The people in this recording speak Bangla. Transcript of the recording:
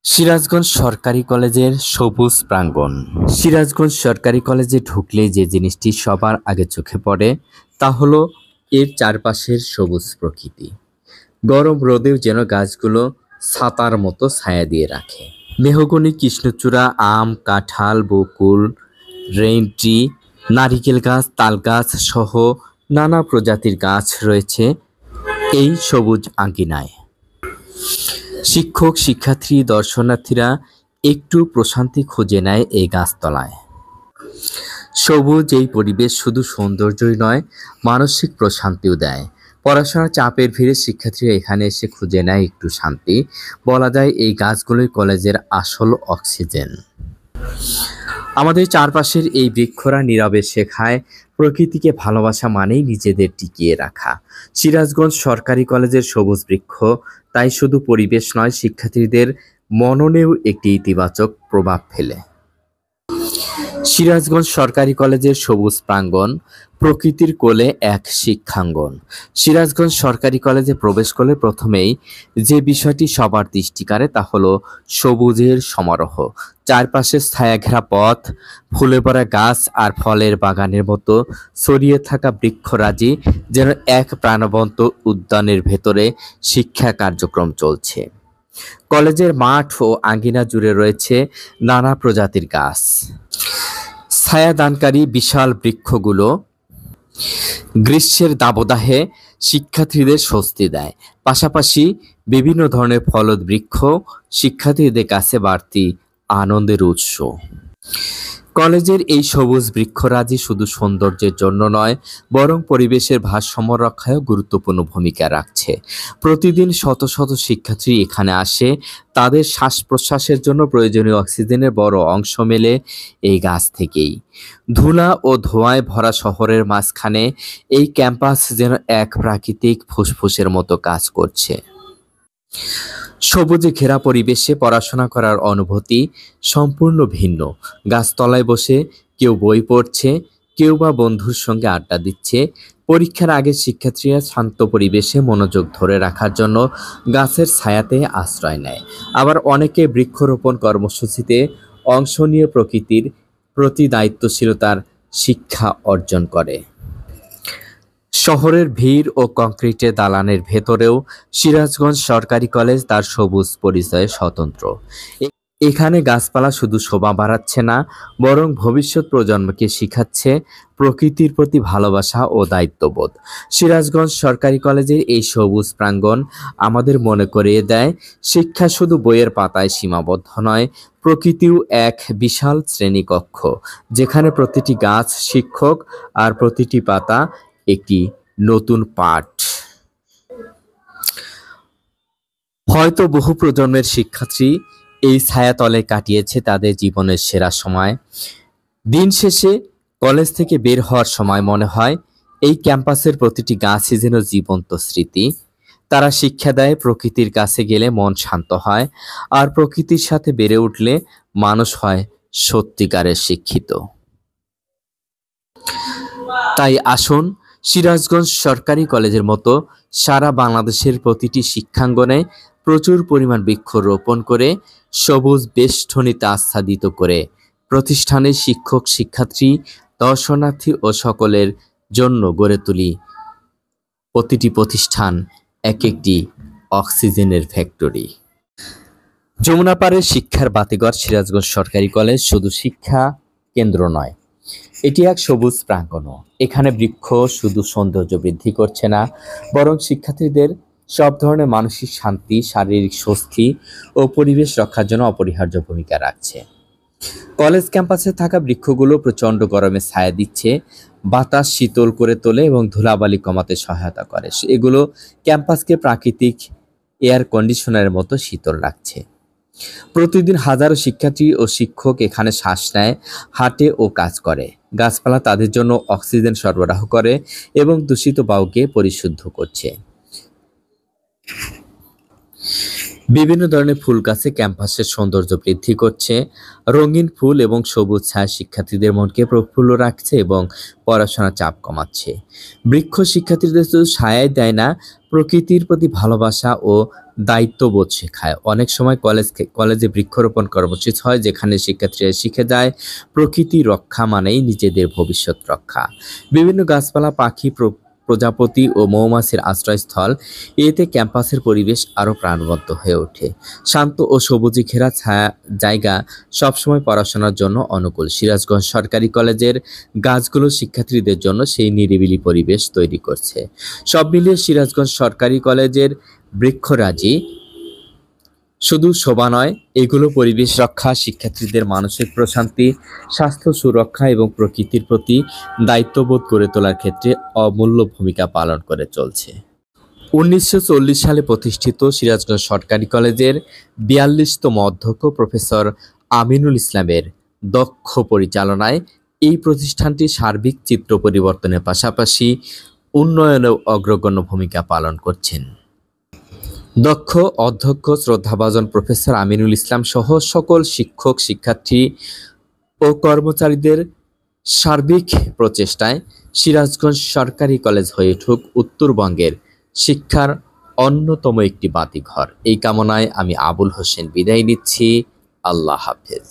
সিরাজগঞ্জ সরকারি কলেজের সবুজ প্রাঙ্গণ। সিরাজগঞ্জ সরকারি কলেজে ঢুকলে যে জিনিসটি সবার আগে চোখে পড়ে তা হলো এর চারপাশের সবুজ প্রকৃতি। গরম রোদেও যেন গাছগুলো ছাতার মতো ছায়া দিয়ে রাখে। মেহগনি, কৃষ্ণচূড়া, আম, কাঁঠাল, বকুল, রেইন ট্রি, নারিকেল গাছ, তাল গাছ সহ নানা প্রজাতির গাছ রয়েছে এই সবুজ আঙ্গিনায়। শিক্ষক, শিক্ষার্থী, দর্শনার্থীরা একটু প্রশান্তি খুঁজে নেয় এই গাছতলায়। সবুজ এই পরিবেশ শুধু সৌন্দর্যই নয়, মানসিক প্রশান্তিও দেয়। পড়াশোনার চাপের ভিড়ে শিক্ষার্থীরা এখানে এসে খুঁজে নেয় একটু শান্তি। বলা যায় এই গাছগুলোই কলেজের আসল অক্সিজেন। আমাদের চারপাশের এই বৃক্ষরা নীরবে শেখায় প্রকৃতিকে ভালোবাসা মানেই নিজেদের টিকিয়ে রাখা। সিরাজগঞ্জ সরকারি কলেজের সবুজ বৃক্ষ তাই শুধু পরিবেশ নয়, শিক্ষার্থীদের মননেও একটি ইতিবাচক প্রভাব ফেলে। সিরাজগঞ্জ সরকারি কলেজের সবুজ প্রাঙ্গণ প্রকৃতির কোলে এক শিক্ষাঙ্গন। সিরাজগঞ্জ সরকারি কলেজে প্রবেশ করলে প্রথমেই যে বিষয়টি সবার দৃষ্টি কাড়ে তা হলো সবুজের সমারোহ। চারপাশে ছায়াঘেরা পথ, ফুলে ভরা গাছ আর ফলের বাগানের মতো ছড়িয়ে থাকা বৃক্ষরাজি যেন এক প্রাণবন্ত উদ্যানের ভেতরে শিক্ষা কার্যক্রম চলছে। কলেজের মাঠ ও আঙ্গিনা জুড়ে রয়েছে নানা প্রজাতির গাছ। ছায়াদানকারী বিশাল বৃক্ষগুলো গ্রীষ্মের দাবদাহে শিক্ষার্থীদের স্বস্তি দেয়। পাশাপাশি বিভিন্ন ধরনের ফলদ বৃক্ষ শিক্ষার্থীদের কাছে বাড়তি আনন্দের উৎস। কলেজের এই সবুজ বৃক্ষরাজি শুধু সৌন্দর্যের জন্য নয়, বরং পরিবেশের ভারসাম্য রক্ষায়ও গুরুত্বপূর্ণ ভূমিকা রাখছে। প্রতিদিন শত শত শিক্ষার্থী এখানে আসে, তাদের শ্বাস প্রশ্বাসের জন্য প্রয়োজনীয় অক্সিজেনের বড় অংশ মেলে এই গাছ থেকেই। ধুলা ও ধোঁয়ায় ভরা শহরের মাঝখানে এই ক্যাম্পাস যেন এক প্রাকৃতিক ফুসফুসের মতো কাজ করছে। সবুজে ঘেরা পরিবেশে পড়াশোনা করার অনুভূতি সম্পূর্ণ ভিন্ন। গাছতলায় বসে কেউ বই পড়ছে, কেউ বা বন্ধুর সঙ্গে আড্ডা দিচ্ছে। পরীক্ষার আগে শিক্ষার্থীরা শান্ত পরিবেশে মনোযোগ ধরে রাখার জন্য গাছের ছায়াতে আশ্রয় নেয়। আবার অনেকে বৃক্ষরোপণ কর্মসূচিতে অংশ নিয়ে প্রকৃতির প্রতি দায়িত্বশীলতার শিক্ষা অর্জন করে। শহরের ভিড় ও কংক্রিটের দালানের ভেতরেও সিরাজগঞ্জ সরকারি কলেজ তার সবুজ পরিচয়ে স্বতন্ত্র। এখানে গাছপালা শুধু শোভা বাড়াচ্ছে না, বরং ভবিষ্যৎ প্রজন্মকে শিখাচ্ছে প্রকৃতির প্রতি ভালোবাসা ও দায়িত্ববোধ। সিরাজগঞ্জ সরকারি কলেজের এই সবুজ প্রাঙ্গণ আমাদের মনে করিয়ে দেয়, শিক্ষা শুধু বইয়ের পাতায় সীমাবদ্ধ নয়, প্রকৃতিও এক বিশাল শ্রেণীকক্ষ, যেখানে প্রতিটি গাছ শিক্ষক আর প্রতিটি পাতা একটি নতুন পাঠ। হয়তো বহু প্রজন্মের শিক্ষার্থী এই ছায়াতলে কাটিয়েছে তাদের জীবনের সেরা সময়। দিন শেষে কলেজ থেকে বের হওয়ার সময় মনে হয় এই ক্যাম্পাসের প্রতিটি গাছই যেন জীবন্ত স্মৃতি। তারা শিক্ষা দেয় প্রকৃতির কাছে গেলে মন শান্ত হয়, আর প্রকৃতির সাথে বেড়ে উঠলে মানুষ হয় সত্যিকারের শিক্ষিত। তাই আসুন সিরাজগঞ্জ সরকারি কলেজের মতো সারা বাংলাদেশের প্রতিটি শিক্ষাঙ্গনে প্রচুর পরিমাণ বৃক্ষ রোপণ করে সবুজ বেষ্টনীতে আচ্ছাদিত করে প্রতিষ্ঠানের শিক্ষক, শিক্ষার্থী, দর্শনার্থী ও সকলের জন্য গড়ে তুলি প্রতিটি প্রতিষ্ঠান এক একটি অক্সিজেনের ফ্যাক্টরি। যমুনা পাড়ের শিক্ষার বাতিঘর সিরাজগঞ্জ সরকারি কলেজ শুধু শিক্ষা কেন্দ্র নয়, এটি এক সবুজ প্রাঙ্গণও। এখানে বৃক্ষ শুধু সৌন্দর্য বৃদ্ধি করছে না, বরং শিক্ষার্থীদের সব ধরনের মানসিক শান্তি, শারীরিক স্বস্তি ও পরিবেশ রক্ষার জন্য অপরিহার্য ভূমিকা রাখছে। কলেজ ক্যাম্পাসে থাকা বৃক্ষগুলো প্রচণ্ড গরমে ছায়া দিচ্ছে, বাতাস শীতল করে তোলে এবং ধুলাবালি কমাতে সহায়তা করে। এগুলো ক্যাম্পাসকে প্রাকৃতিক এয়ার কন্ডিশনারের মতো শীতল রাখছে। প্রতিদিন হাজারো শিক্ষার্থী ও শিক্ষক এখানে শ্বাস নেয়, হাঁটে ও কাজ করে। গাছপালা তাদের জন্য অক্সিজেন সরবরাহ করে এবং দূষিত বায়ুকে পরিশুদ্ধ করছে। বিভিন্ন ধরনের ফুল গাছে ক্যাম্পাসের সৌন্দর্য বৃদ্ধি করছে। রঙিন ফুল এবং সবুজ ছায়া শিক্ষার্থীদের মনকে প্রফুল্ল রাখছে এবং পড়াশোনার চাপ কমাচ্ছে। বৃক্ষ শিক্ষার্থীদের শুধু ছায়াই দেয় না, প্রকৃতির প্রতি ভালোবাসা ও দায়িত্ববোধ শেখায়। অনেক সময় কলেজে বৃক্ষরোপণ কর্মসূচি হয়, যেখানে শিক্ষার্থীরা শিখে যায় প্রকৃতি রক্ষা মানেই নিজেদের ভবিষ্যৎ রক্ষা। বিভিন্ন গাছপালা, পাখি, প্রজাপতি ও মৌমাছির আশ্রয়স্থল। এতে ক্যাম্পাসের পরিবেশ আরও প্রাণবন্ত হয়ে ওঠে। শান্ত ও সবুজে ঘেরা ছায়া জায়গা সবসময় পড়াশোনার জন্য অনুকূল। সিরাজগঞ্জ সরকারি কলেজের গাছগুলো শিক্ষার্থীদের জন্য সেই নিরিবিলি পরিবেশ তৈরি করছে। সব মিলিয়ে সিরাজগঞ্জ সরকারি কলেজের বৃক্ষরাজি শুধু শোভা নয়, এগুলো পরিবেশ রক্ষা, শিক্ষার্থীদের মানসিক প্রশান্তি, স্বাস্থ্য সুরক্ষা এবং প্রকৃতির প্রতি দায়িত্ববোধ গড়ে তোলার ক্ষেত্রে অমূল্য ভূমিকা পালন করে চলছে। 1940 সালে প্রতিষ্ঠিত সিরাজগঞ্জ সরকারি কলেজের 42তম অধ্যক্ষ প্রফেসর আমিনুল ইসলামের দক্ষ পরিচালনায় এই প্রতিষ্ঠানটি সার্বিক চিত্র পরিবর্তনের পাশাপাশি উন্নয়নেও অগ্রগণ্য ভূমিকা পালন করছেন। দক্ষ অধ্যক্ষ শ্রদ্ধাভাজন প্রফেসর আমিনুল ইসলাম সহ সকল শিক্ষক, শিক্ষার্থী ও কর্মচারীদের সার্বিক প্রচেষ্টায় সিরাজগঞ্জ সরকারি কলেজ হয়ে উঠুক উত্তরবঙ্গের শিক্ষার অন্যতম একটি বাতিঘর। এই কামনায় আমি আবুল হোসেন বিদায় নিচ্ছি। আল্লাহ হাফেজ।